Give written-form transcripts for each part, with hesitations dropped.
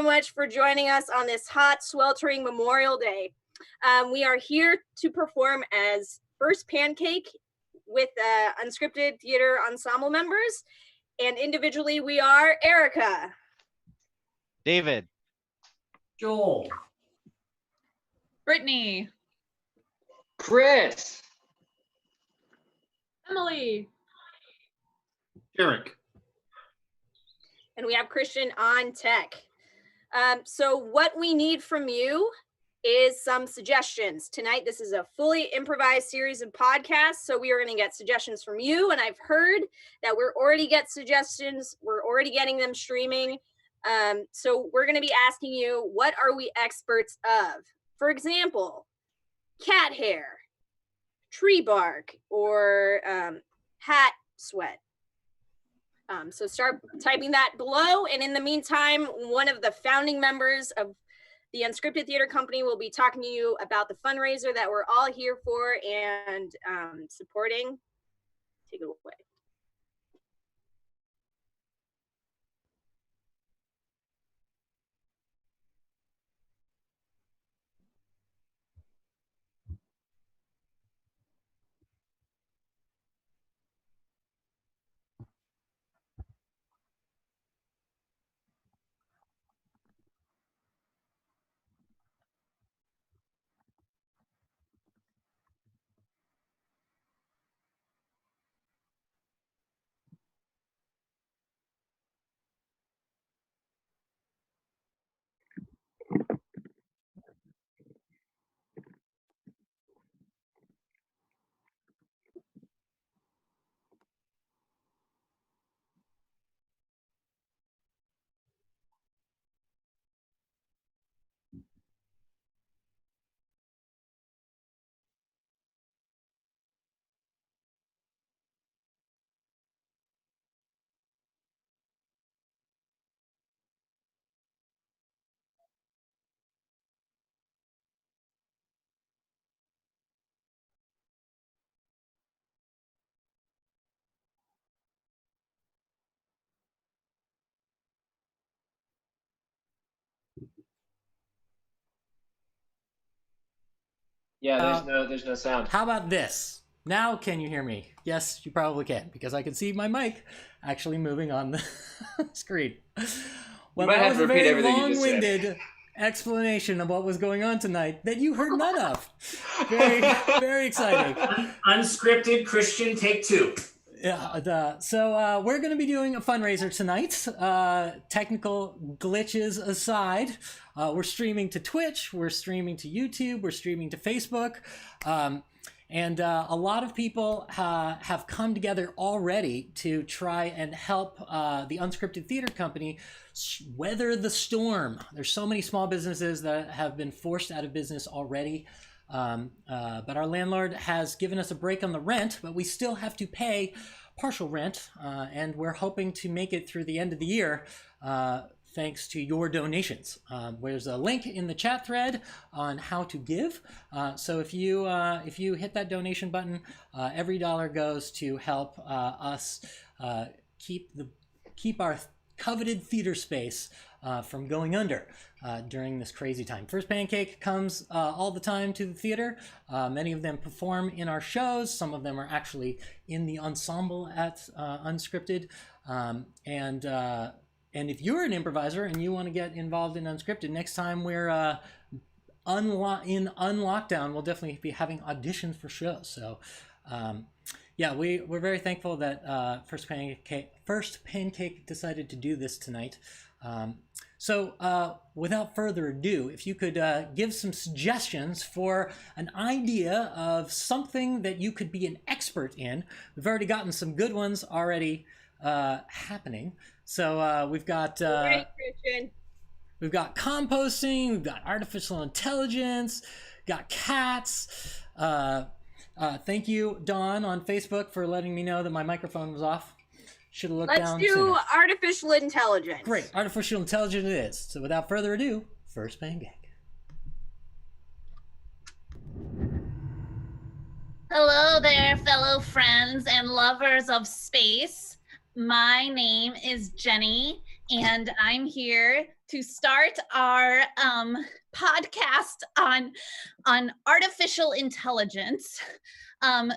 Much for joining us on this hot, sweltering Memorial Day. We are here to perform as First Pancake with unscripted theater ensemble members, and individually we are Erica, David, Joel, Brittany, Chris, Emily, Eric. and we have Christian on tech. So what we need from you is some suggestions. Tonight, this is a fully improvised series of podcasts, so we are going to get suggestions from you, and I've heard that we're already get suggestions. We're already getting them streaming. So we're going to be asking you, what are we experts of? For example, cat hair, tree bark, or hat sweat. So start typing that below. And in the meantime, one of the founding members of the Unscripted Theater Company will be talking to you about the fundraiser that we're all here for and supporting. Take it away. Yeah, there's no sound. How about this? Now can you hear me? Yes, you probably can, because I can see my mic actually moving on the screen. Well, that was a very long-winded explanation of what was going on tonight that you heard none of. Very, very exciting. Unscripted Christian take two. Yeah, so we're going to be doing a fundraiser tonight. Technical glitches aside, we're streaming to Twitch, we're streaming to YouTube, we're streaming to Facebook, and a lot of people have come together already to try and help the Unscripted Theater Company weather the storm. There's so many small businesses that have been forced out of business already. But our landlord has given us a break on the rent, but we still have to pay partial rent, and we're hoping to make it through the end of the year thanks to your donations. There's a link in the chat thread on how to give. So if you hit that donation button, every dollar goes to help us keep our coveted theater space from going under during this crazy time. First Pancake comes all the time to the theater. Many of them perform in our shows. Some of them are actually in the ensemble at Unscripted. And if you're an improviser and you want to get involved in Unscripted, next time we're in unlockdown, we'll definitely be having auditions for shows. So yeah, we're very thankful that First Pancake decided to do this tonight. So without further ado, if you could give some suggestions for an idea of something that you could be an expert in. We've already gotten some good ones already happening. So we've got we've got composting, we've got artificial intelligence, got cats. Thank you, Dawn, on Facebook for letting me know that my microphone was off. Should have looked down. Let's do sooner. artificial intelligence. Great, artificial intelligence it is. So without further ado, First Pancake. Hello there, fellow friends and lovers of space. My name is Jenny, and I'm here to start our podcast on artificial intelligence.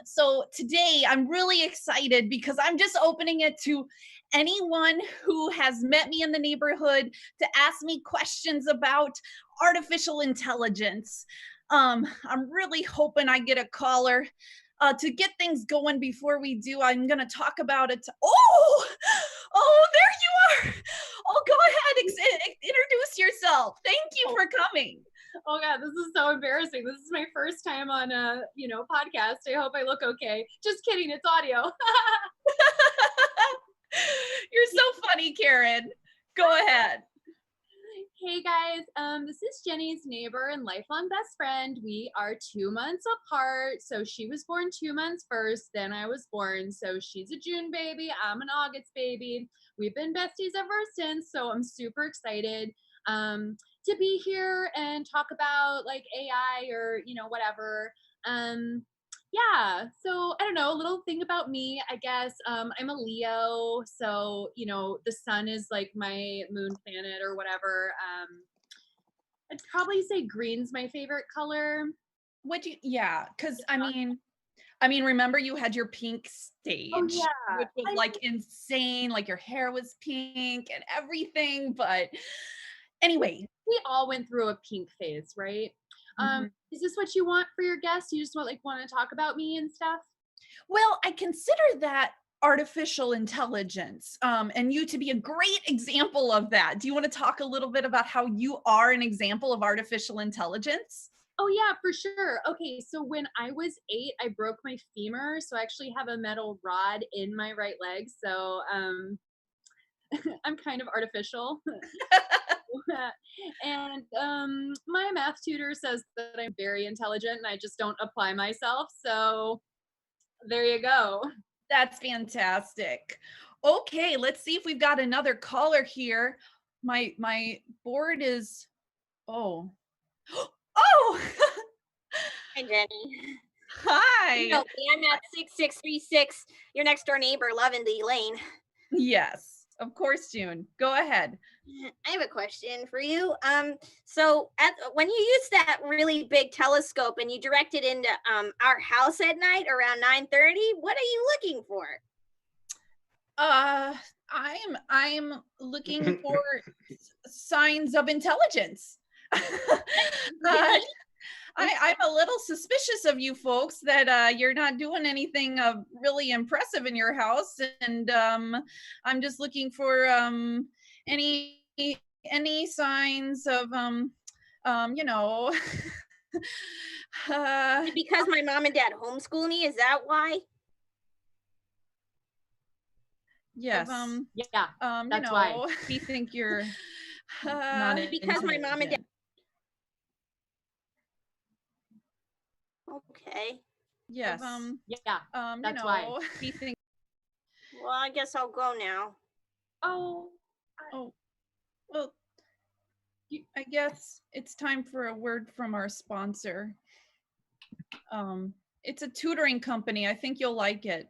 So today I'm really excited because I'm just opening it to anyone who has met me in the neighborhood to ask me questions about artificial intelligence. I'm really hoping I get a caller. To get things going before we do, I'm going to talk about it. Oh, there you are. Oh, go ahead. Introduce yourself. Thank you for coming. Oh God, this is so embarrassing. This is my first time on a, podcast. I hope I look okay. Just kidding, it's audio. You're so funny, Karen. Go ahead. Hey guys, this is Jenny's neighbor and lifelong best friend. We are 2 months apart. So she was born 2 months first, then I was born. So she's a June baby, I'm an August baby. We've been besties ever since. So I'm super excited to be here and talk about like AI or, whatever. Yeah, so I don't know, a little thing about me, I guess. I'm a Leo, so the sun is like my moon planet or whatever. I'd probably say green's my favorite color. Yeah, because I mean, remember you had your pink stage, which was like insane, like your hair was pink and everything, but anyway. We all went through a pink phase, right? Is this what you want for your guests? You just want to talk about me and stuff? Well, I consider that artificial intelligence, and you to be a great example of that. Do you want to talk a little bit about how you are an example of artificial intelligence? Oh yeah, for sure. Okay, so when I was 8, I broke my femur, so I actually have a metal rod in my right leg. So I'm kind of artificial. And my math tutor says that I'm very intelligent and I just don't apply myself. So there you go. That's fantastic. Okay, let's see if we've got another caller here. My board is oh. Hi, Jenny. Hi. I'm at 6636, your next door neighbor, Lavender Lane. Yes, of course, June. Go ahead. I have a question for you. So when you use that really big telescope and you direct it into our house at night around 9:30, what are you looking for? I'm looking for signs of intelligence. I'm a little suspicious of you folks that you're not doing anything really impressive in your house, and I'm just looking for any signs of Because my mom and dad homeschool me, is that why? Yes. Yeah. That's why. We think you're because my mom and dad. Okay. Yes. Yeah. That's why. We think. Well, I guess I'll go now. Well, I guess it's time for a word from our sponsor. It's a tutoring company. I think you'll like it.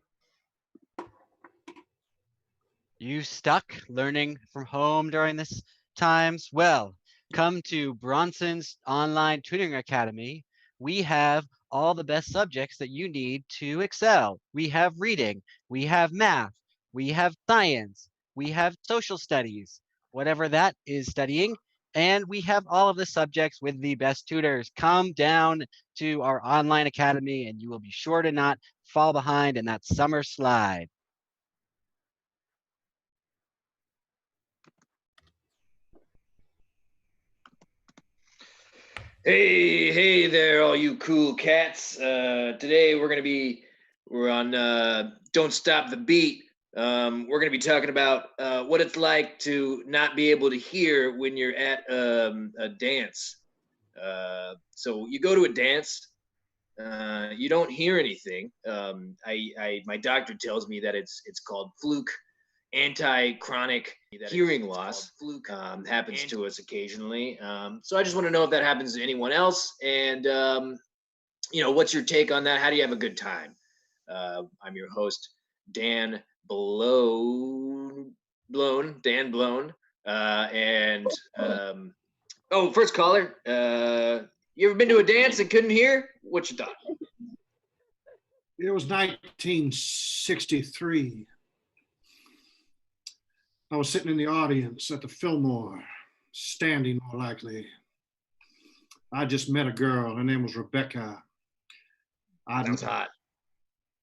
You stuck learning from home during this times? Well, come to Bronson's Online Tutoring Academy. We have all the best subjects that you need to excel. We have reading, we have math, we have science, we have social studies, whatever that is studying, and we have all of the subjects with the best tutors. Come down to our online academy and you will be sure to not fall behind in that summer slide. Hey there, all you cool cats. Today we're on Don't Stop the Beat. We're gonna be talking about what it's like to not be able to hear when you're at a dance. So you go to a dance, you don't hear anything. My doctor tells me that it's called fluke anti-chronic hearing loss. Fluke happens to us occasionally. So I just want to know if that happens to anyone else, and what's your take on that? How do you have a good time? I'm your host, Dan Blown. First caller. You ever been to a dance and couldn't hear? What you thought? It was 1963. I was sitting in the audience at the Fillmore, standing more likely. I just met a girl. Her name was Rebecca. Sounds hot.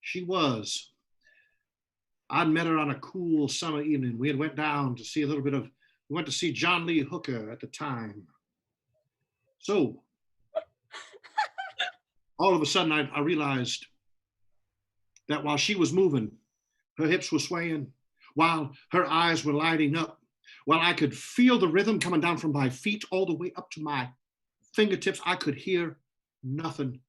She was. I'd met her on a cool summer evening. We had went down to see we went to see John Lee Hooker at the time. So, all of a sudden I realized that while she was moving, her hips were swaying, while her eyes were lighting up, while I could feel the rhythm coming down from my feet all the way up to my fingertips, I could hear nothing.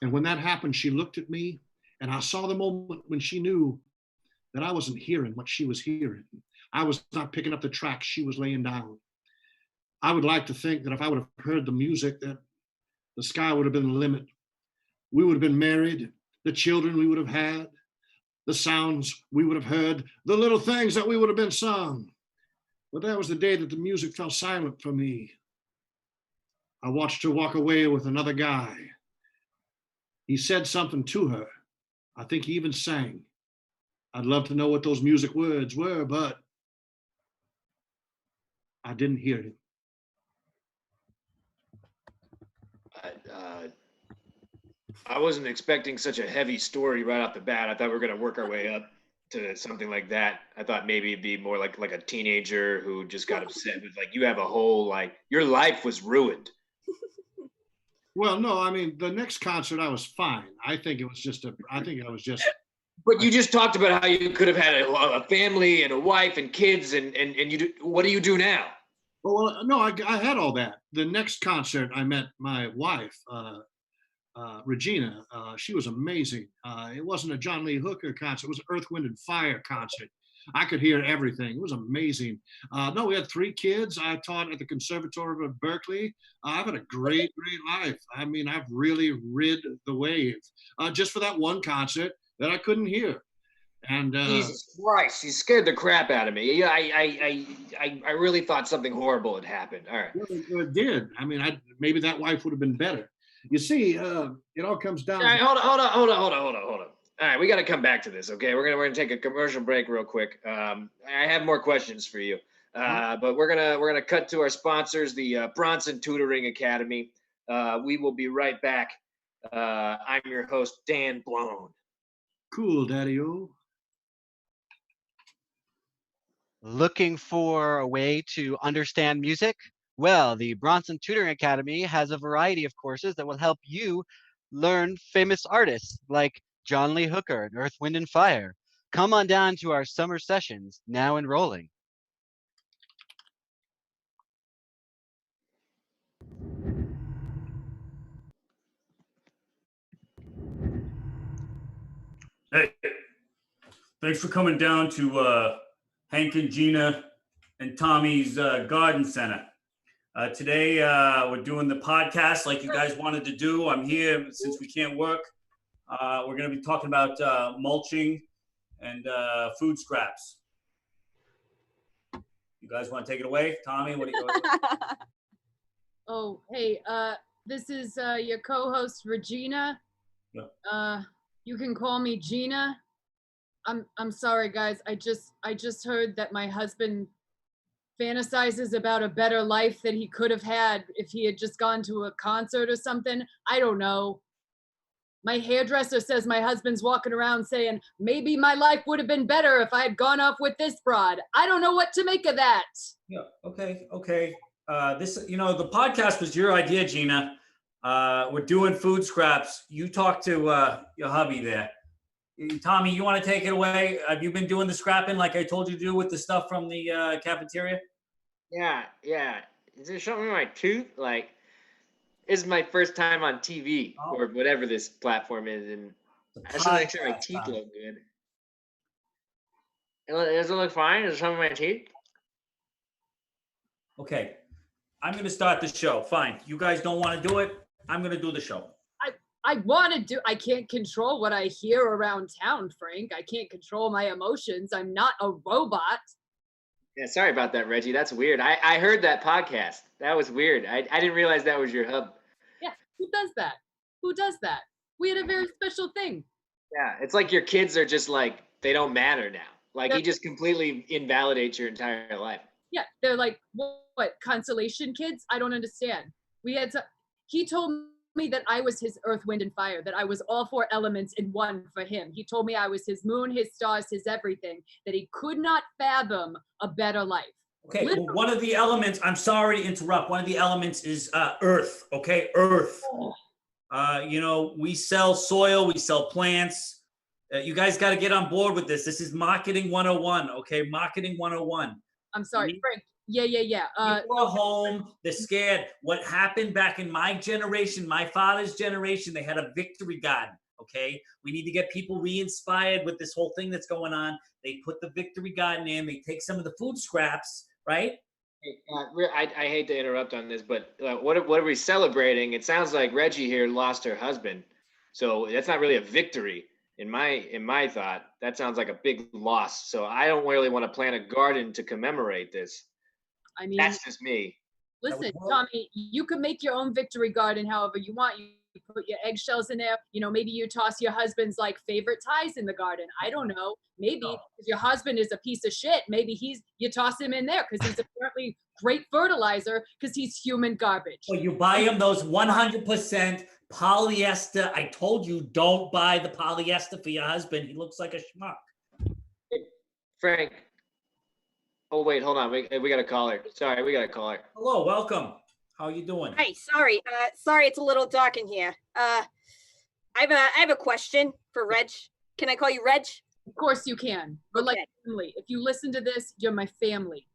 And when that happened, she looked at me, and I saw the moment when she knew that I wasn't hearing what she was hearing. I was not picking up the tracks she was laying down. I would like to think that if I would have heard the music, that the sky would have been the limit. We would have been married, the children we would have had, the sounds we would have heard, the little things that we would have been sung. But that was the day that the music fell silent for me. I watched her walk away with another guy. He said something to her. I think he even sang. I'd love to know what those music words were, but I didn't hear him. I wasn't expecting such a heavy story right off the bat. I thought we were going to work our way up to something like that. I thought maybe it'd be more like a teenager who just got upset with, like, you have a whole, like, your life was ruined. Well, no, I mean, the next concert I was fine. I think I was just. But you just talked about how you could have had a family and a wife and kids, and what do you do now? Well, no, I had all that. The next concert, I met my wife, Regina. She was amazing. It wasn't a John Lee Hooker concert. It was an Earth, Wind, and Fire concert. I could hear everything. It was amazing. No, we had 3 kids. I taught at the Conservatory of Berkeley. I've had a great, great life. I mean, I've really rid the wave just for that one concert that I couldn't hear. And Jesus Christ, you scared the crap out of me. Yeah, I really thought something horrible had happened. All right. It did. I mean, maybe that wife would have been better. You see, it all comes down. All right, hold on. All right, we got to come back to this, okay? We're gonna take a commercial break real quick. I have more questions for you, but we're gonna cut to our sponsors, the Bronson Tutoring Academy. We will be right back. I'm your host, Dan Blown. Cool, Daddy-O. Looking for a way to understand music? Well, the Bronson Tutoring Academy has a variety of courses that will help you learn famous artists like John Lee Hooker and Earth, Wind, and Fire. Come on down to our summer sessions, now enrolling. Hey, thanks for coming down to Hank and Gina and Tommy's garden center. Today, we're doing the podcast like you guys wanted to do. I'm here since we can't work. We're going to be talking about mulching and food scraps. You guys want to take it away? Tommy, what do you Oh, hey, this is your co-host, Regina. Yeah. You can call me Gina. I'm sorry, guys. I just heard that my husband fantasizes about a better life that he could have had if he had just gone to a concert or something. I don't know. My hairdresser says my husband's walking around saying, maybe my life would have been better if I had gone off with this broad. I don't know what to make of that. Yeah, okay. This, the podcast was your idea, Gina. We're doing food scraps. You talk to your hubby there. Tommy, you want to take it away? Have you been doing the scrapping like I told you to do with the stuff from the cafeteria? Yeah. Is there something in my tooth? Like, this is my first time on TV or whatever this platform is, and I just want to make sure my teeth look good. Does it look fine? Is there something in my teeth? Okay, I'm going to start the show. Fine. You guys don't want to do it. I'm going to do the show. I can't control what I hear around town, Frank. I can't control my emotions. I'm not a robot. Yeah, sorry about that, Reggie. That's weird. I heard that podcast. That was weird. I didn't realize that was your hub. Yeah, who does that? Who does that? We had a very special thing. Yeah, it's like your kids are just like, they don't matter now. Like he just completely invalidates your entire life. Yeah, they're like, what consolation kids? I don't understand. He told me that I was his earth, wind, and fire, that I was all 4 elements in one for him. He told me I was his moon, his stars, his everything, that he could not fathom a better life. Okay, well, one of the elements, I'm sorry to interrupt, one of the elements is earth, okay? Earth. We sell soil, we sell plants. You guys got to get on board with this. This is marketing 101, okay? Marketing 101. I'm sorry, Frank. Yeah. People are home, they're scared. What happened back in my generation, my father's generation, they had a victory garden, okay? We need to get people re-inspired with this whole thing that's going on. They put the victory garden in, they take some of the food scraps, right? I hate to interrupt on this, but what are we celebrating? It sounds like Reggie here lost her husband. So that's not really a victory in my thought. That sounds like a big loss. So I don't really want to plant a garden to commemorate this. I mean, that's just me. Listen, Tommy, you can make your own victory garden however you want. You put your eggshells in there. Maybe you toss your husband's like favorite ties in the garden. I don't know. Maybe if your husband is a piece of shit, maybe you toss him in there because he's apparently great fertilizer because he's human garbage. Well, you buy him those 100% polyester. I told you, don't buy the polyester for your husband. He looks like a schmuck. Frank. Oh, wait, hold on. We got a caller. Sorry, we got a caller. Hello, welcome. How are you doing? Hi, sorry. Sorry, it's a little dark in here. I have a question for Reg. Can I call you Reg? Of course you can. We're like family. If you listen to this, you're my family.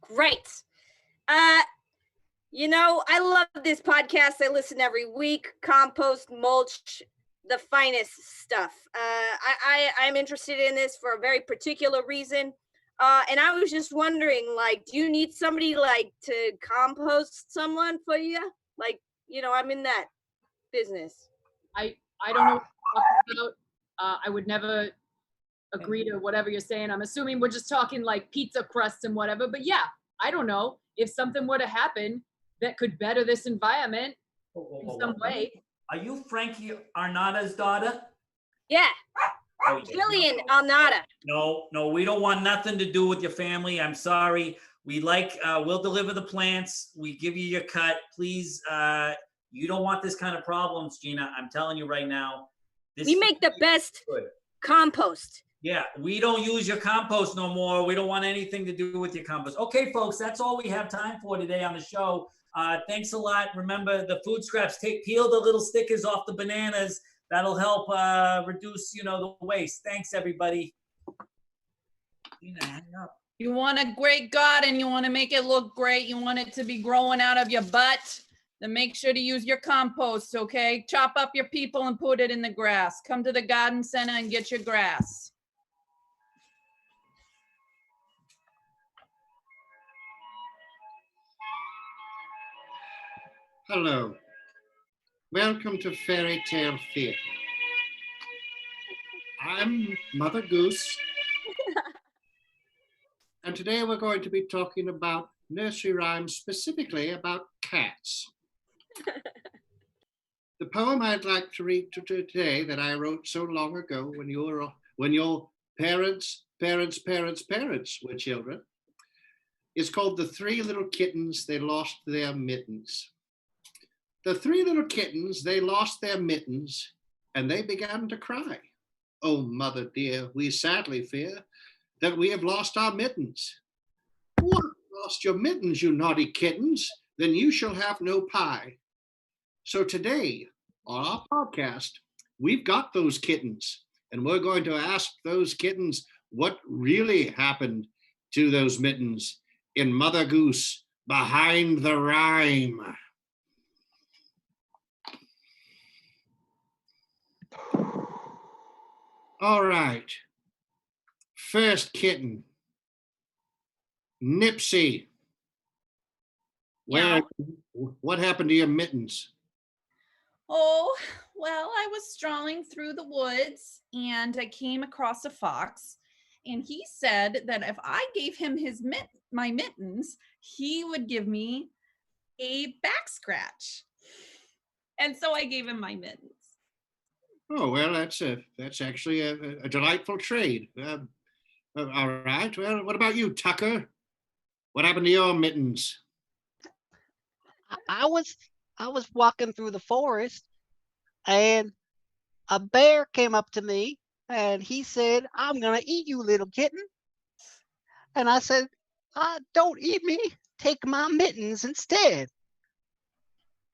Great. I love this podcast. I listen every week. Compost, mulch, the finest stuff. I'm interested in this for a very particular reason. And I was just wondering, do you need somebody to compost someone for you? I'm in that business. I don't know what you're talking about. I would never agree to whatever you're saying. I'm assuming we're just talking like pizza crusts and whatever. But yeah, I don't know if something were to happen that could better this environment in some way. Are you Frankie Arnada's daughter? Yeah. Jillian Arnada. No, we don't want nothing to do with your family. I'm sorry. We'll deliver the plants. We give you your cut. Please, you don't want this kind of problems, Gina. I'm telling you right now. We make the best compost. Yeah, we don't use your compost no more. We don't want anything to do with your compost. Okay, folks, that's all we have time for today on the show. Thanks a lot. Remember, the food scraps, peel the little stickers off the bananas. That'll help reduce, the waste. Thanks, everybody. Hang up. You want a great garden, you want to make it look great, you want it to be growing out of your butt, then make sure to use your compost, okay? Chop up your people and put it in the grass. Come to the garden center and get your grass. Hello. Welcome to Fairy Tale Theater. I'm Mother Goose. And today we're going to be talking about nursery rhymes, specifically about cats. The poem I'd like to read today that I wrote so long ago when your parents were children is called The Three Little Kittens, They Lost Their Mittens. The three little kittens, they lost their mittens, and they began to cry. Oh, mother dear, we sadly fear that we have lost our mittens. What, lost your mittens, you naughty kittens? Then you shall have no pie. So today, on our podcast, we've got those kittens, and we're going to ask those kittens what really happened to those mittens in Mother Goose Behind the Rhyme. All right. First kitten. Nipsey. What happened to your mittens? Oh, well, I was strolling through the woods and I came across a fox And he said that if I gave him my mittens, he would give me a back scratch. And so I gave him my mittens. Oh, well, that's actually a delightful trade. All right. Well, what about you, Tucker? What happened to your mittens? I was walking through the forest, and a bear came up to me, and he said, "I'm gonna eat you, little kitten." And I said, "Don't eat me. Take my mittens instead."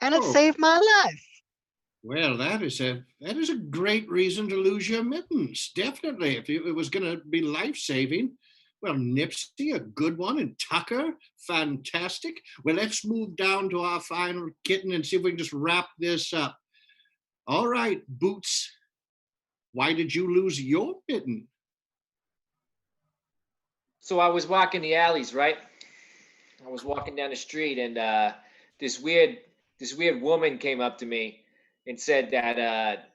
And it Oh, saved my life. well, that is a great reason to lose your mittens. Definitely, if it was going to be life-saving. Well, Nipsey, a good one, and Tucker, fantastic. Well, let's move down to our final kitten and see if we can just wrap this up. All right, Boots, why did you lose your mitten? So I was walking the alleys, right? I was walking down the street, and this weird woman came up to me and said that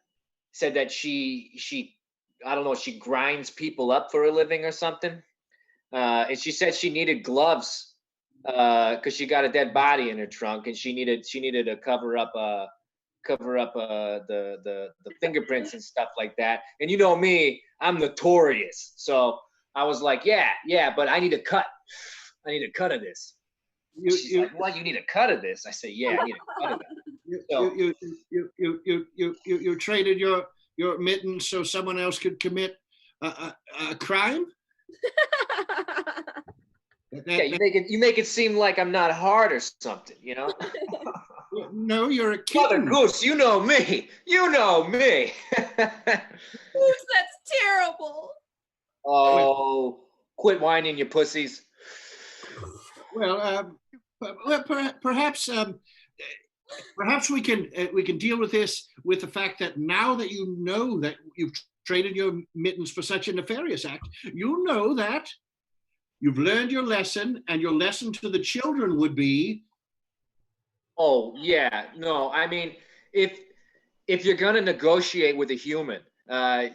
she I don't know, she grinds people up for a living or something. And she said she needed gloves because she got a dead body in her trunk, and she needed to cover up the fingerprints and stuff like that. And you know me, I'm notorious. So I was like, yeah, but I need a cut. I need a cut of this. She's like, "What? You need a cut of this?" I said, "Yeah, I need a cut of that." You traded your mittens so someone else could commit a crime? Yeah, you make it seem like I'm not hard or something, you know? No, you're a Mother kitten. Goose, you know me. You know me. Oops, that's terrible. Oh, quit whining, you pussies. Well, perhaps we can deal with this with the fact that now that you know that you've traded your mittens for such a nefarious act, you know that you've learned your lesson, and your lesson to the children would be. Oh yeah, no. I mean, if you're gonna negotiate with a human,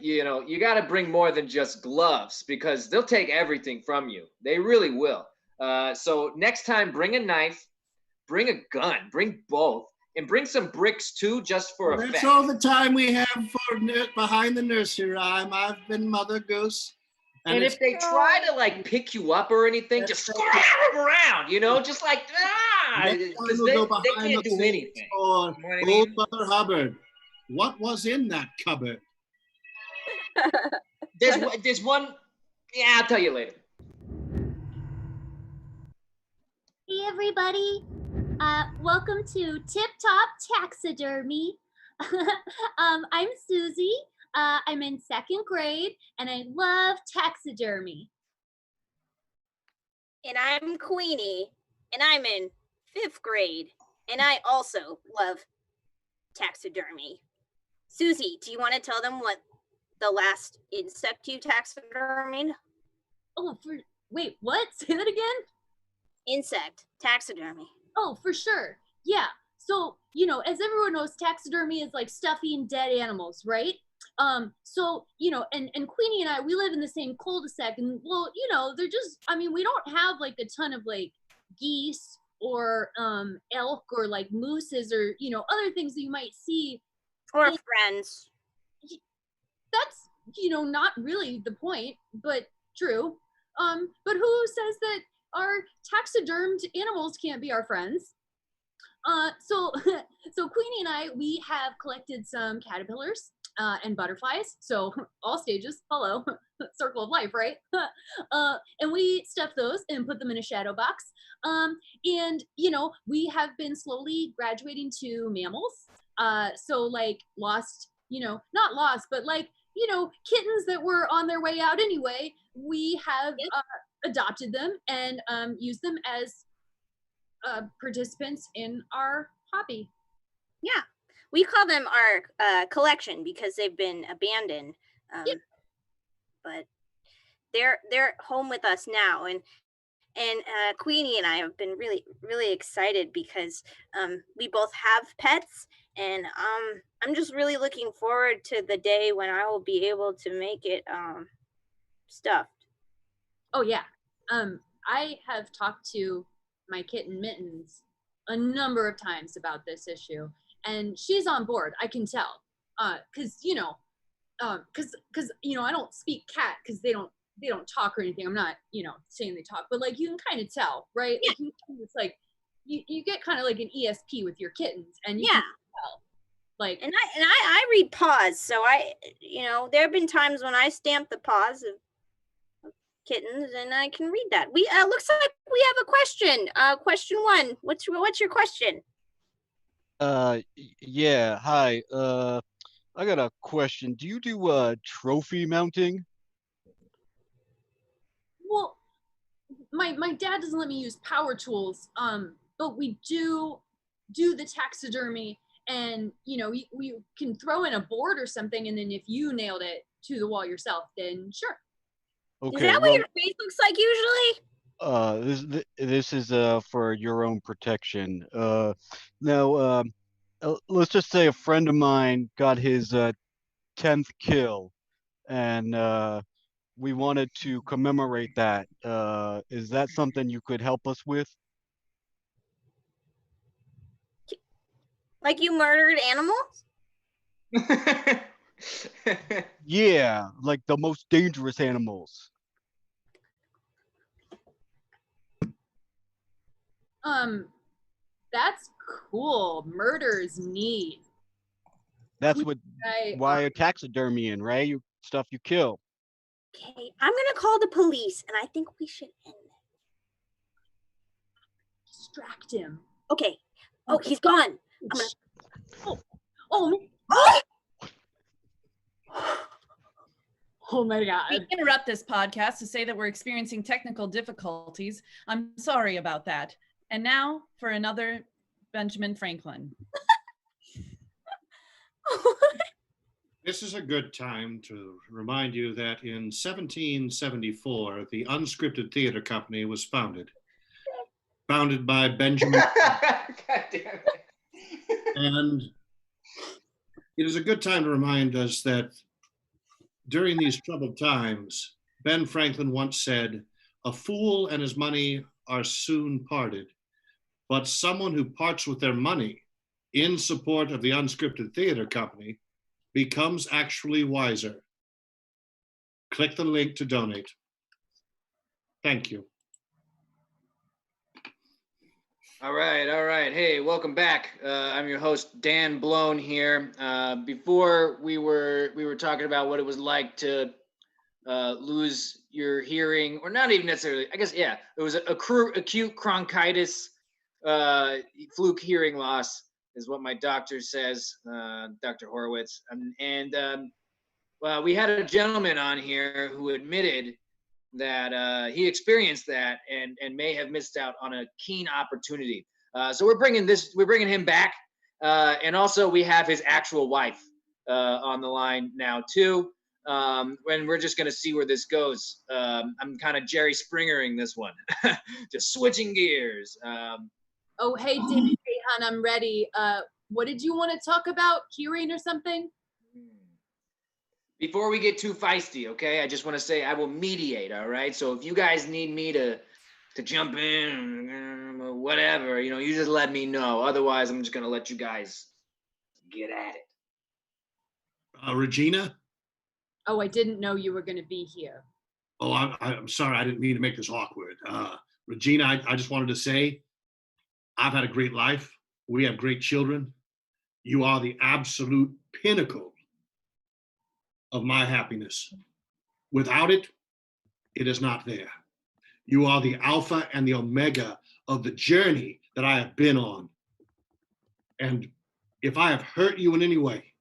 you got to bring more than just gloves, because they'll take everything from you. They really will. So next time, bring a knife, bring a gun, bring both, and bring some bricks too, just for effect. That's all the time we have for Behind the Nursery Rhyme. I've been Mother Goose. And if they try to like pick you up or anything, just grab them around, just like, because they can't do anything. Or You know what I mean? Old Mother Hubbard, what was in that cupboard? There's one, yeah, I'll tell you later. Hey everybody, welcome to Tip Top Taxidermy. I'm Susie. I'm in 2nd grade, and I love taxidermy. And I'm Queenie, and I'm in 5th grade, and I also love taxidermy. Susie, do you want to tell them what the last insect you taxidermied? Oh, wait, what? Say that again? Insect taxidermy. Oh, for sure. Yeah. So, as everyone knows, taxidermy is like stuffing dead animals, right? So, and Queenie and I, we live in the same cul-de-sac, and well, they're just, we don't have like a ton of like geese or elk or like mooses or, other things that you might see. Or friends. That's, not really the point, but true. But who says that our taxidermed animals can't be our friends? So Queenie and I, we have collected some caterpillars and butterflies. So all stages, hello, circle of life, right? And we stuffed those and put them in a shadow box. And, we have been slowly graduating to mammals. So like lost, not lost, but like, kittens that were on their way out anyway, we have adopted them and used them as participants in our hobby. Yeah, we call them our collection because they've been abandoned. But they're home with us now, and Queenie and I have been really, really excited because we both have pets, and I'm just really looking forward to the day when I will be able to make it stuffed. Oh yeah. I have talked to my kitten Mittens a number of times about this issue, and she's on board. I can tell, because I don't speak cat because they don't talk or anything. I'm not saying they talk, but like you can kind of tell, right? Like it's like you get kind of like an ESP with your kittens, and you can tell. Like, and I read paws, so there have been times when I stamp the paws of kittens, and I can read that. We looks like we have a question. Question one. What's your question? Yeah. Hi. I got a question. Do you do trophy mounting? well, my dad doesn't let me use power tools, but we do the taxidermy, and we can throw in a board or something, and then if you nailed it to the wall yourself, then sure. Is Okay. that what your face looks like usually? This is for your own protection. Now, let's just say a friend of mine got his 10th kill, and we wanted to commemorate that. Is that something you could help us with? Like you murdered animals? Yeah, like the most dangerous animals. That's cool. Murder's neat. That's what I, why a taxidermy, right? You stuff you kill. Okay, I'm gonna call the police, and I think we should end it. Distract him. Okay. Oh, he's gone. I'm gonna. Oh. Oh my God. We interrupt this podcast to say that we're experiencing technical difficulties. I'm sorry about that. And now for another Benjamin Franklin. This is a good time to remind you that in 1774, the Unscripted Theater Company was founded by Benjamin. God damn it. And it is a good time to remind us that during these troubled times, Ben Franklin once said, "A fool and his money are soon parted, but someone who parts with their money in support of the Unscripted Theater Company becomes actually wiser." Click the link to donate. Thank you. All right. Hey, welcome back. I'm your host, Dan Blown here. Before we were talking about what it was like to lose your hearing, or not even necessarily, I guess, yeah, it was acute bronchitis, fluke hearing loss is what my doctor says, Dr. Horowitz. Well, we had a gentleman on here who admitted that he experienced that and may have missed out on a keen opportunity. So we're bringing him back, and also we have his actual wife on the line now too. When we're just gonna see where this goes. I'm kind of Jerry Springering this one, just switching gears. Oh, hey, Dave, hey, hon, I'm ready. What did you want to talk about? Hearing or something? Before we get too feisty, okay, I just want to say I will mediate, all right? So if you guys need me to jump in or whatever, you just let me know. Otherwise, I'm just going to let you guys get at it. Regina? Oh, I didn't know you were going to be here. Oh, I'm sorry. I didn't mean to make this awkward. Regina, I just wanted to say I've had a great life. We have great children. You are the absolute pinnacle of my happiness. Without it, it is not there. You are the alpha and the omega of the journey that I have been on. And if I have hurt you in any way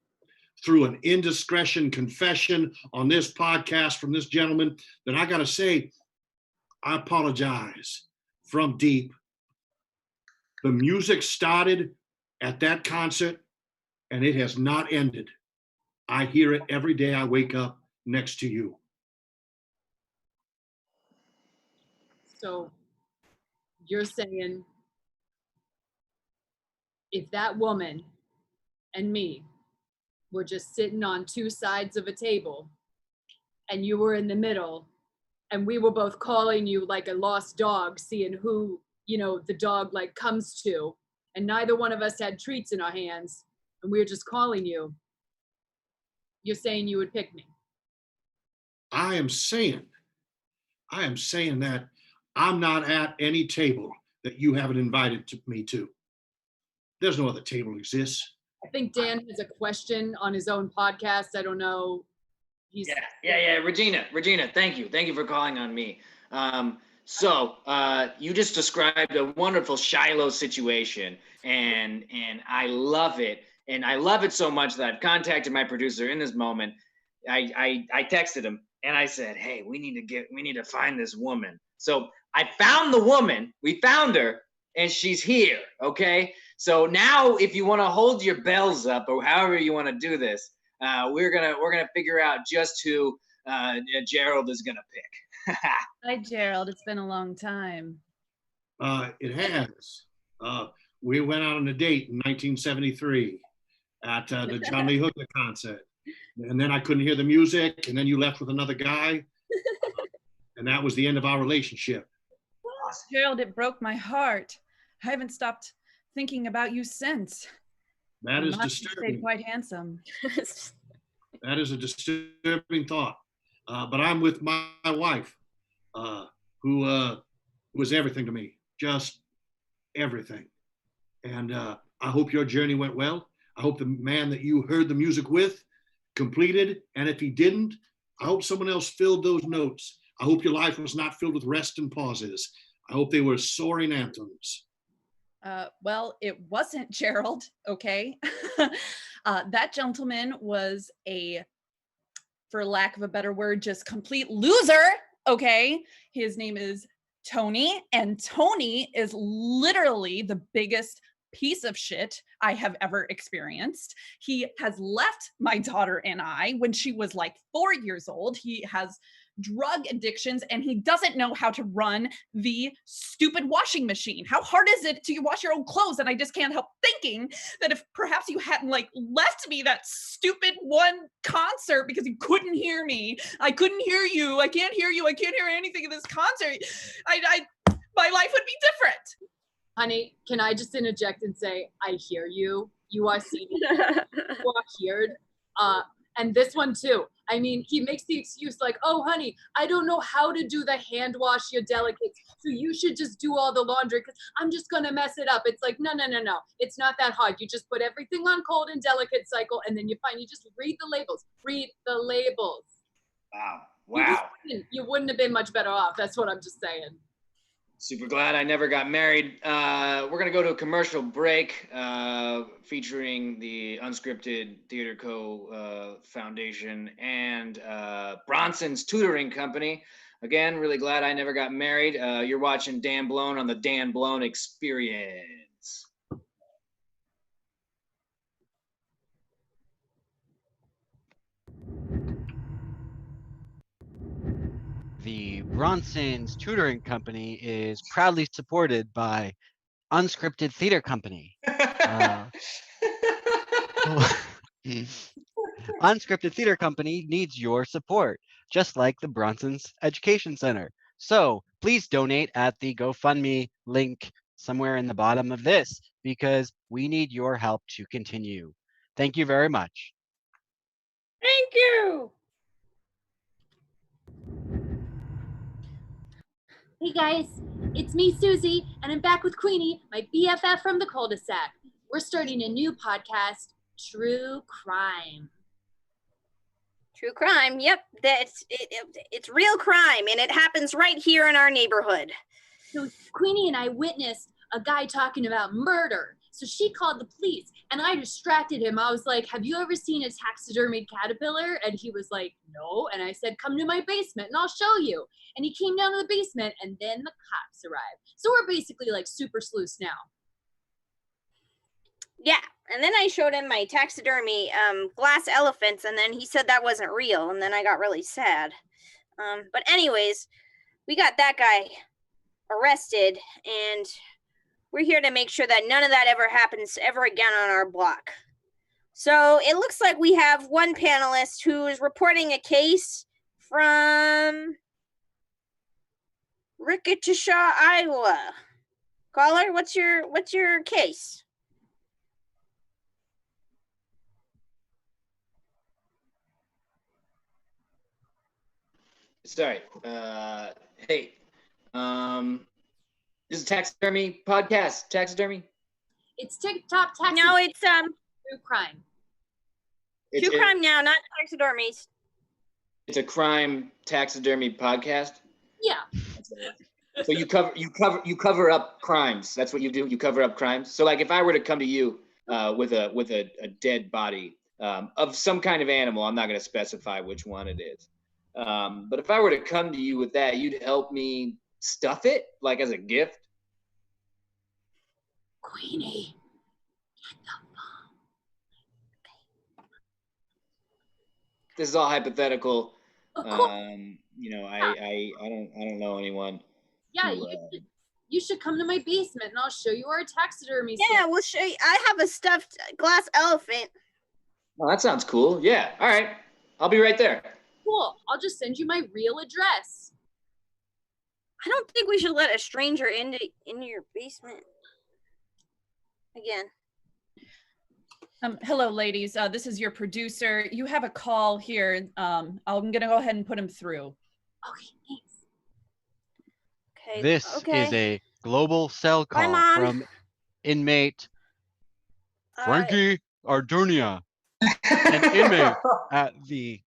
through an indiscretion confession on this podcast from this gentleman, then I got to say, I apologize from deep. The music started at that concert and it has not ended. I hear it every day I wake up next to you. So you're saying if that woman and me were just sitting on two sides of a table and you were in the middle, and we were both calling you like a lost dog, seeing who, the dog like comes to, and neither one of us had treats in our hands, and we were just calling you. You're saying you would pick me. I am saying that I'm not at any table that you haven't invited me to. There's no other table exists. I think Dan has a question on his own podcast. I don't know. Yeah. Regina, thank you for calling on me. So you just described a wonderful Shiloh situation, and I love it. And I love it so much that I've contacted my producer in this moment. I texted him and I said, hey, we need to find this woman. So I found the woman, we found her, and she's here, okay? So now if you want to hold your bells up, or however you want to do this, we're gonna figure out just who Gerald is gonna pick. Hi, Gerald. It's been a long time. It has. We went out on a date in 1973 at the John Lee Hooker concert. And then I couldn't hear the music, and then you left with another guy. And that was the end of our relationship. Gerald, it broke my heart. I haven't stopped thinking about you since. That is Stayed disturbing. quite handsome. That is a disturbing thought. But I'm with my wife, who was everything to me, just everything. And I hope your journey went well. I hope the man that you heard the music with completed. And if he didn't, I hope someone else filled those notes. I hope your life was not filled with rest and pauses. I hope they were soaring anthems. Well, it wasn't, Gerald, okay? That gentleman was for lack of a better word, just complete loser, okay? His name is Tony, and Tony is literally the biggest piece of shit I have ever experienced. He has left my daughter and I when she was like 4 years old. He has drug addictions, and he doesn't know how to run the stupid washing machine. How hard is it to wash your own clothes? And I just can't help thinking that if perhaps you hadn't like left me that stupid one concert because you couldn't hear me, I couldn't hear you, I can't hear you, I can't hear anything in this concert, my life would be different. Honey, can I just interject and say, I hear you. You are seen. You are heard. And this one too. I mean, he makes the excuse like, oh, honey, I don't know how to do the hand wash your delicates, so you should just do all the laundry because I'm just going to mess it up. It's like, no. It's not that hard. You just put everything on cold and delicate cycle, and then you just read the labels. Read the labels. Wow. You wouldn't have been much better off. That's what I'm just saying. Super glad I never got married. We're going to go to a commercial break featuring the Unscripted Theater Co. Foundation and Bronson's Tutoring Company. Again, really glad I never got married. You're watching Dan Blown on the Dan Blown Experience. The Bronson's Tutoring Company is proudly supported by Unscripted Theater Company. Unscripted Theater Company needs your support, just like the Bronson's Education Center. So please donate at the GoFundMe link somewhere in the bottom of this, because we need your help to continue. Thank you very much. Thank you. Hey guys, it's me, Susie, and I'm back with Queenie, my BFF from the cul-de-sac. We're starting a new podcast, True Crime. True crime. Yep, it's real crime, and it happens right here in our neighborhood. So Queenie and I witnessed a guy talking about murder. So she called the police, and I distracted him. I was like, have you ever seen a taxidermied caterpillar? And he was like, no. And I said, come to my basement and I'll show you. And he came down to the basement, and then the cops arrived. So we're basically like super sleuths now. Yeah, and then I showed him my taxidermy glass elephants, and then he said that wasn't real, and then I got really sad. But anyways, we got that guy arrested, and we're here to make sure that none of that ever happens ever again on our block. So it looks like we have one panelist who is reporting a case from Rickettshaw, Iowa. Caller, what's your case? Sorry. Hey. This is a taxidermy podcast. Taxidermy. It's TikTok taxi. No, it's true crime. true crime now, not taxidermies. It's a crime taxidermy podcast. Yeah. So you cover up crimes. That's what you do. You cover up crimes. So like if I were to come to you with a dead body of some kind of animal, I'm not going to specify which one it is. But if I were to come to you with that, you'd help me stuff it like as a gift. Queenie. This is all hypothetical. Of course. I don't know anyone. Yeah, who, you should come to my basement and I'll show you our taxidermy. Yeah, we'll show you. I have a stuffed glass elephant. Oh, that sounds cool. Yeah. All right. I'll be right there. Cool. I'll just send you my real address. I don't think we should let a stranger into your basement again. Hello, ladies. This is your producer. You have a call here. I'm gonna go ahead and put him through. Okay, thanks. Okay. This is a global cell call from inmate Frankie Ardunia, an inmate at the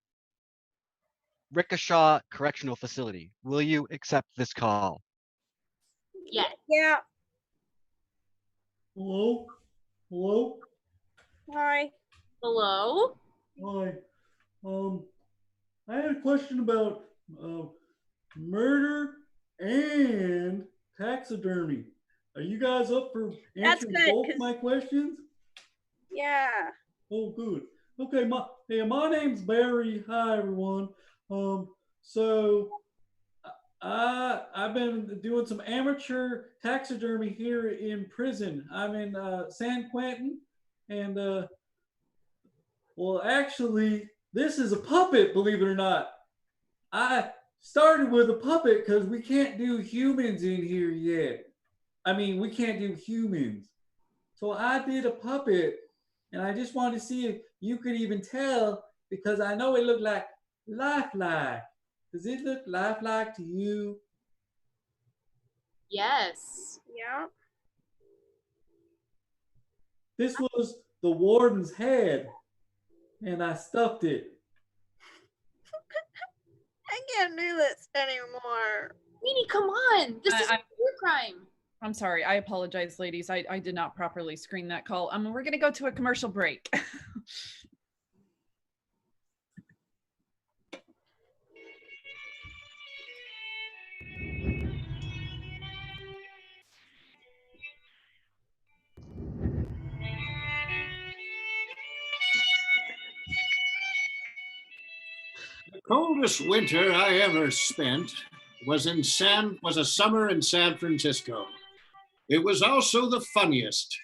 Rickettshaw Correctional Facility. Will you accept this call? Yeah. Yeah. Hello? Hello? Hi. Hello? Hi. I had a question about murder and taxidermy. Are you guys up for answering both my questions? Yeah. Oh, good. Okay, my name's Barry. Hi, everyone. So I've been doing some amateur taxidermy here in prison. I'm in San Quentin, and well, actually, this is a puppet, believe it or not. I started with a puppet because we can't do humans in here yet. I mean, we can't do humans. So I did a puppet, and I just wanted to see if you could even tell, because I know it looked like lifelike. Does it look lifelike to you? Yes. Yeah. This was the warden's head, and I stuffed it. I can't do this anymore. Queenie, come on. This is true crime. I'm sorry. I apologize, ladies. I did not properly screen that call. We're going to go to a commercial break. The coldest winter I ever spent was a summer in San Francisco. It was also the funniest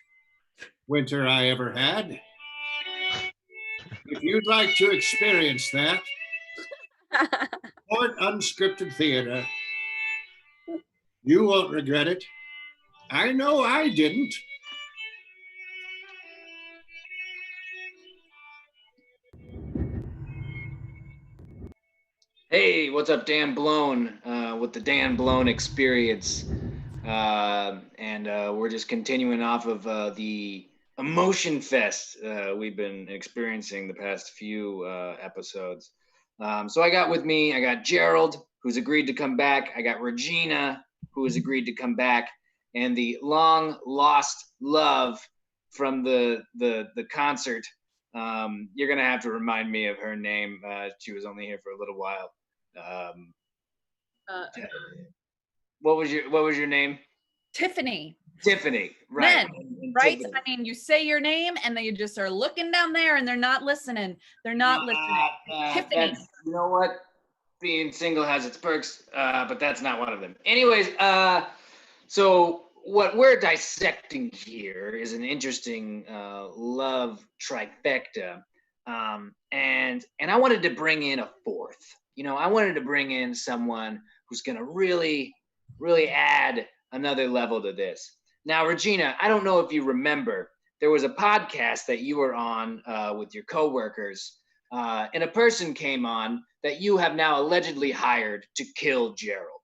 winter I ever had. If you'd like to experience that, or unscripted theater, you won't regret it. I know I didn't. Hey, what's up, Dan Blown, with the Dan Blown Experience. And we're just continuing off of the emotion fest we've been experiencing the past few episodes. So I got Gerald, who's agreed to come back. I got Regina, who has agreed to come back. And the long lost love from the concert. You're gonna have to remind me of her name. She was only here for a little while. What was your name? Tiffany. Tiffany, right? Men, right? Tiffany. I mean, you say your name and they just are looking down there and they're not listening. They're not listening. Tiffany. You know what? Being single has its perks, but that's not one of them. Anyways, so what we're dissecting here is an interesting love trifecta, and I wanted to bring in a fourth. I wanted to bring in someone who's gonna really really add another level to this. Now, Regina, I don't know if you remember, there was a podcast that you were on with your coworkers, and a person came on that you have now allegedly hired to kill Gerald.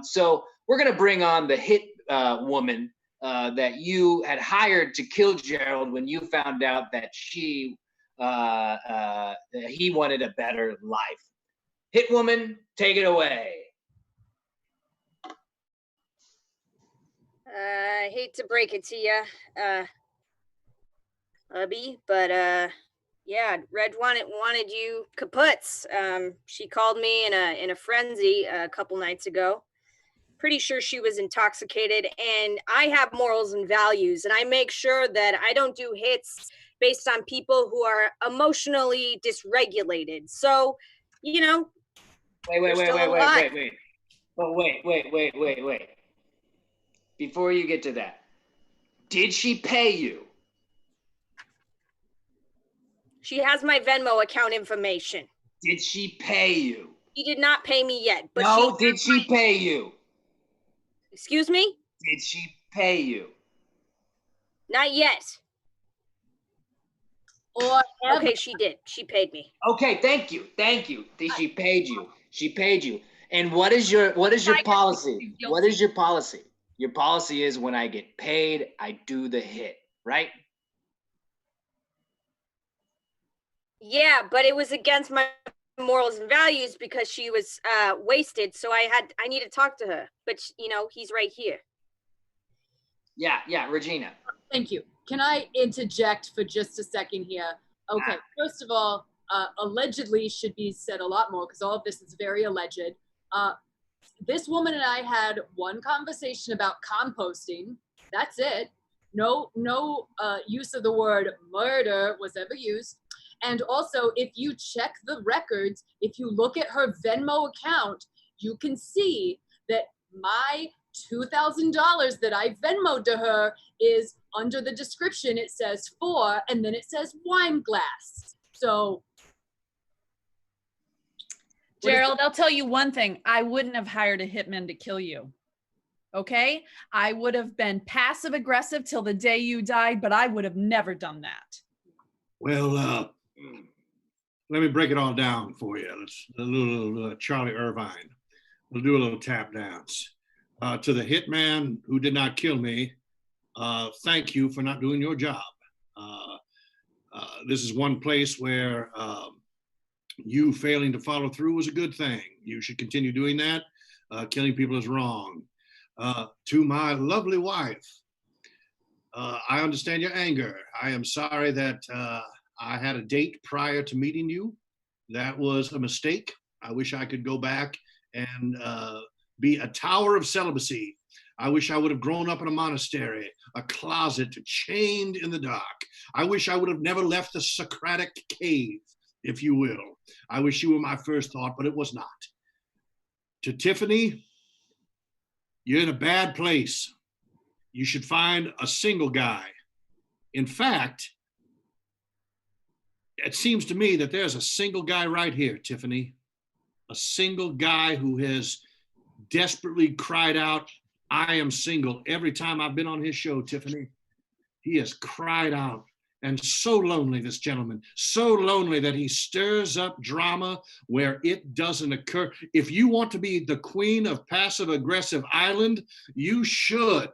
So we're going to bring on the hit woman that you had hired to kill Gerald when you found out that he wanted a better life. Hit woman, take it away. I hate to break it to you, hubby, but yeah, Reg wanted you kaputs. She called me in a frenzy a couple nights ago. Pretty sure she was intoxicated, and I have morals and values, and I make sure that I don't do hits based on people who are emotionally dysregulated. So, you know, Wait. still But wait. Before you get to that, did she pay you? she has my Venmo account information. Did she pay you? She did not pay me yet, but No, did she pay you? Excuse me? Did she pay you? Not yet. Or Okay, she did. She paid me. Okay, thank you. She paid you. And what is your policy? What is your policy? Your policy is when I get paid, I do the hit, right? Yeah, but it was against my morals and values because she was wasted, so I need to talk to her. But he's right here. Yeah, Regina. Thank you. Can I interject for just a second here? Okay, first of all, allegedly should be said a lot more because all of this is very alleged. This woman and I had one conversation about composting. That's it. No use of the word murder was ever used. And also, if you check the records, if you look at her Venmo account, you can see that my $2,000 that I Venmoed to her is under the description. It says for, and then it says wine glass. So, Gerald, I'll tell you one thing. I wouldn't have hired a hitman to kill you. Okay? I would have been passive aggressive till the day you died, but I would have never done that. Well, let me break it all down for you. Let's a little Charlie Irvine. We'll do a little tap dance. To the hitman who did not kill me, thank you for not doing your job. This is one place where you failing to follow through was a good thing. You should continue doing that. Killing people is wrong. To my lovely wife, I understand your anger. I am sorry that I had a date prior to meeting you. That was a mistake. I wish I could go back and be a tower of celibacy. I wish I would have grown up in a monastery, a closet chained in the dark. I wish I would have never left the Socratic cave, if you will. I wish you were my first thought, but it was not. To Tiffany, you're in a bad place. You should find a single guy. In fact, it seems to me that there's a single guy right here, Tiffany. A single guy who has desperately cried out, I am single. Every time I've been on his show, Tiffany, he has cried out. And so lonely, this gentleman, so lonely that he stirs up drama where it doesn't occur. If you want to be the queen of passive aggressive island, you should.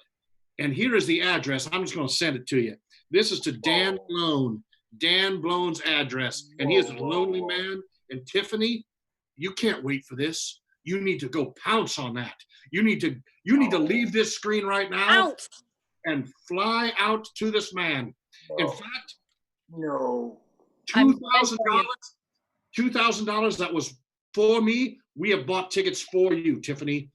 And here is the address. I'm just going to send it to you. This is to Dan Blown. Dan Blown's address. And he is a lonely man. And Tiffany, you can't wait for this. You need to go pounce on that. You need to leave this screen right now and fly out to this man. In fact, no. $2,000 that was for me. We have bought tickets for you, Tiffany.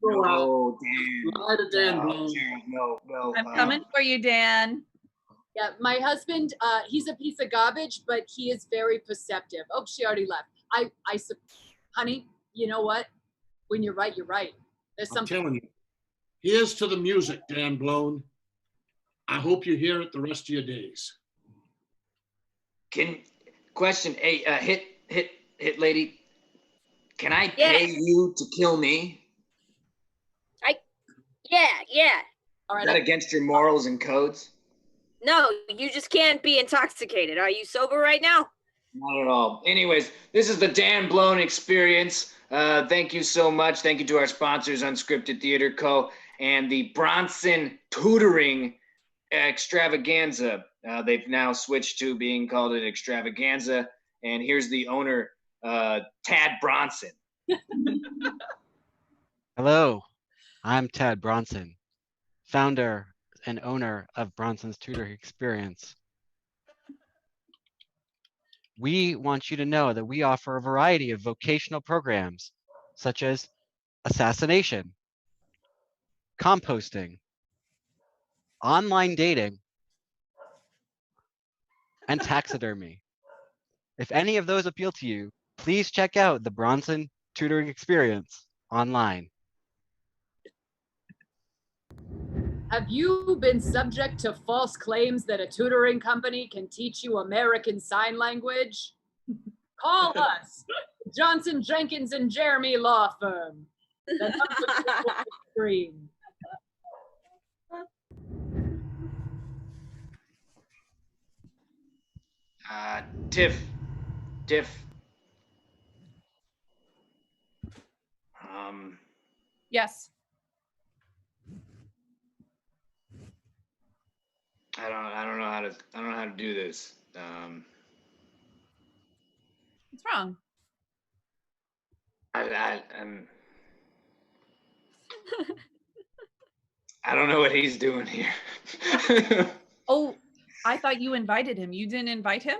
Go out. Dan. Fly to Dan Blown. No. I'm coming for you, Dan. yeah, my husband, he's a piece of garbage, but he is very perceptive. Oh, she already left. Honey, you know what? When you're right, you're right. There's I'm something. telling you. Here's to the music, Dan Blown. I hope you hear it the rest of your days. Question, hit lady, can I pay you to kill me? Yeah. All Is right. that against your morals and codes? No, you just can't be intoxicated. Are you sober right now? Not at all. Anyways, this is the Dan Blown Experience. Thank you so much. Thank you to our sponsors, Unscripted Theater Co. and the Bronson Tutoring Extravaganza. They've now switched to being called an extravaganza. And here's the owner, Tad Bronson. Hello, I'm Tad Bronson, founder and owner of Bronson's Tutoring Experience. We want you to know that we offer a variety of vocational programs, such as assassination, composting, online dating, and taxidermy. If any of those appeal to you, please check out the Bronson Tutoring Experience online. Have you been subject to false claims that a tutoring company can teach you American Sign Language? Call us, Johnson, Jenkins, and Jeremy Law Firm. The number is screen. Tiff. Yes. I don't know how to do this. What's wrong? I don't know what he's doing here. Oh, I thought you invited him. You didn't invite him?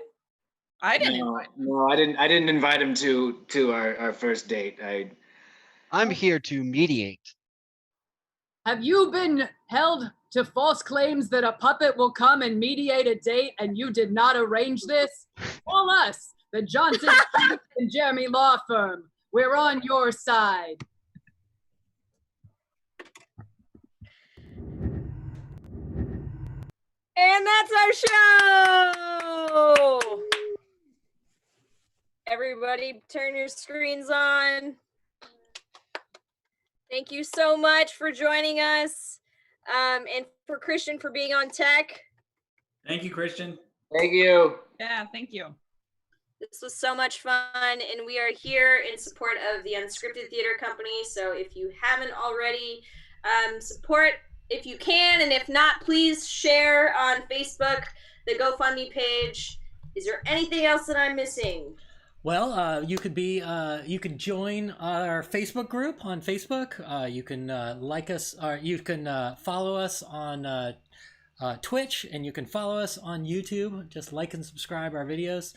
I didn't invite him. No, I didn't invite him to our first date. I'm here to mediate. Have you been held to false claims that a puppet will come and mediate a date and you did not arrange this? Call us, the Johnson and Jeremy Law Firm. We're on your side. And that's our show. Everybody turn your screens on. Thank you so much for joining us. And for Christian for being on tech. Thank you, Christian. Thank you. Yeah, thank you. This was so much fun, and we are here in support of the Unscripted Theater Company. So if you haven't already, support if you can, and if not, please share on Facebook, the GoFundMe page. Is there anything else that I'm missing? Well, you could join our Facebook group on Facebook. You can like us, or you can follow us on Twitch, and you can follow us on YouTube. Just like and subscribe our videos.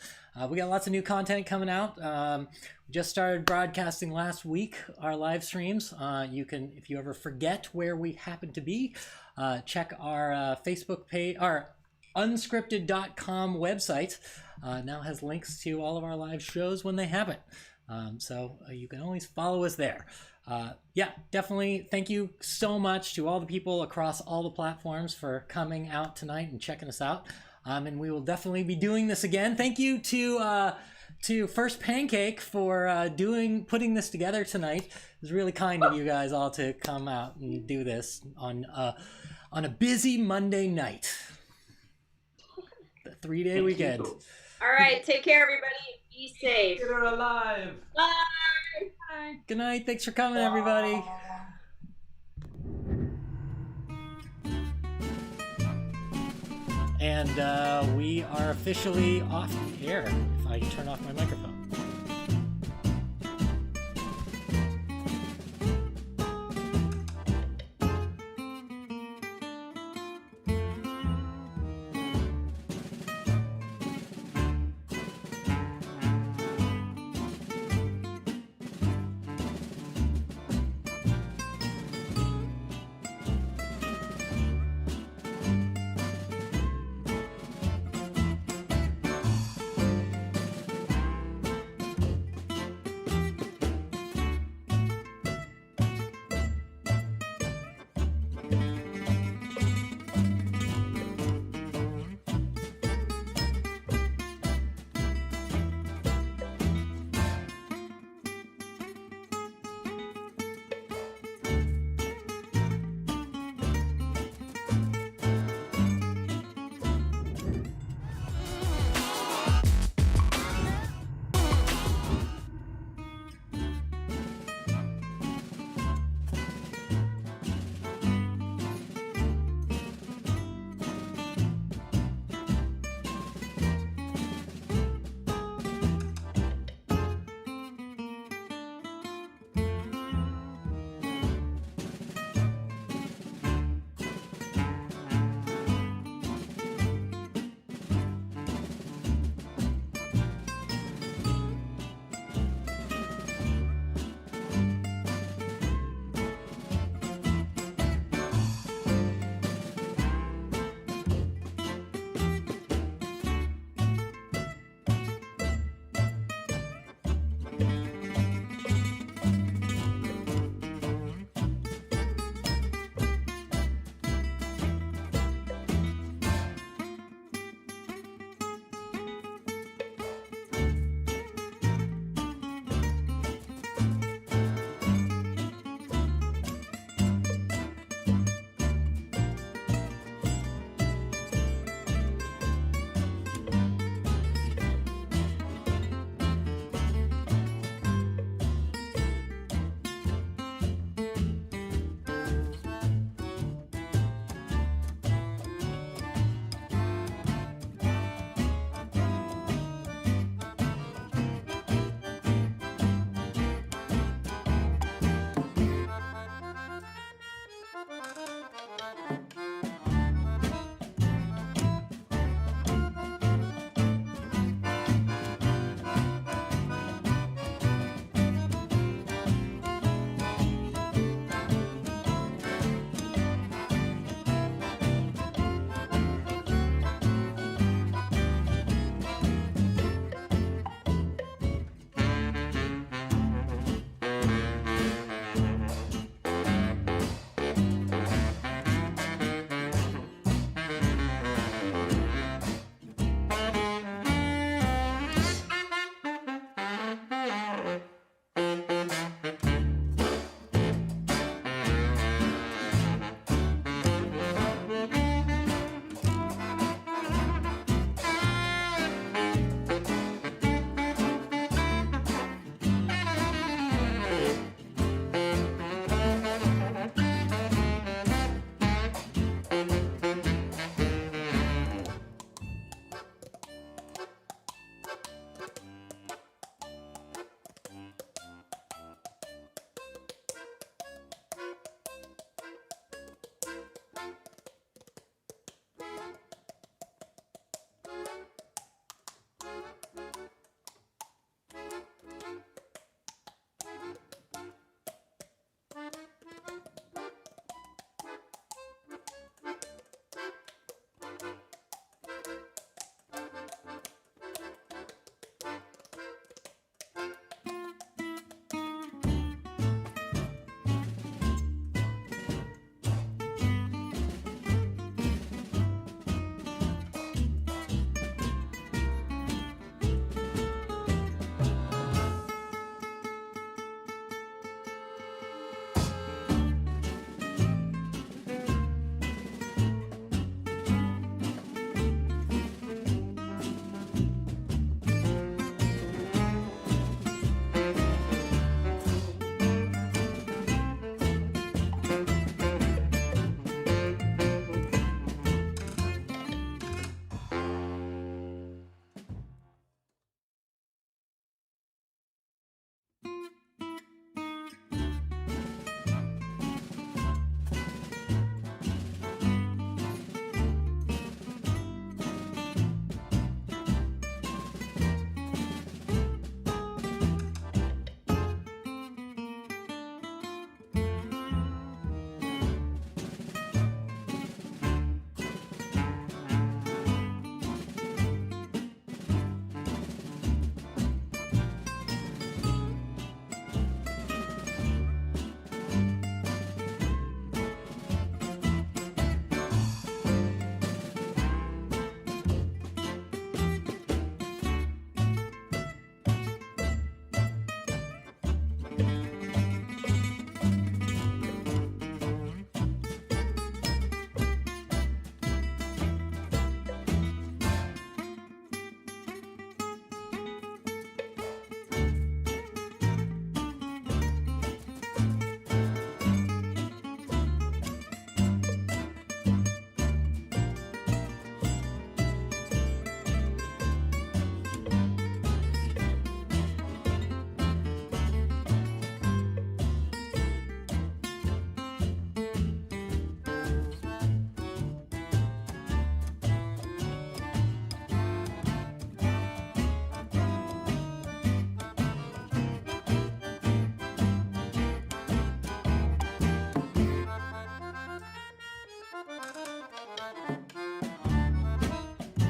We got lots of new content coming out. We just started broadcasting last week our live streams. You can, if you ever forget where we happen to be, check our Facebook page. Our unscripted.com website now has links to all of our live shows when they happen. So you can always follow us there. Yeah, definitely. Thank you so much to all the people across all the platforms for coming out tonight and checking us out. And we will definitely be doing this again. Thank you to First Pancake for putting this together tonight. It was really kind of you guys all to come out and do this on a busy Monday night. The 3-day weekend. All right, take care, everybody. Be safe. Get her alive. Bye. Bye. Good night. Thanks for coming, everybody. And we are officially off air if I turn off my microphone.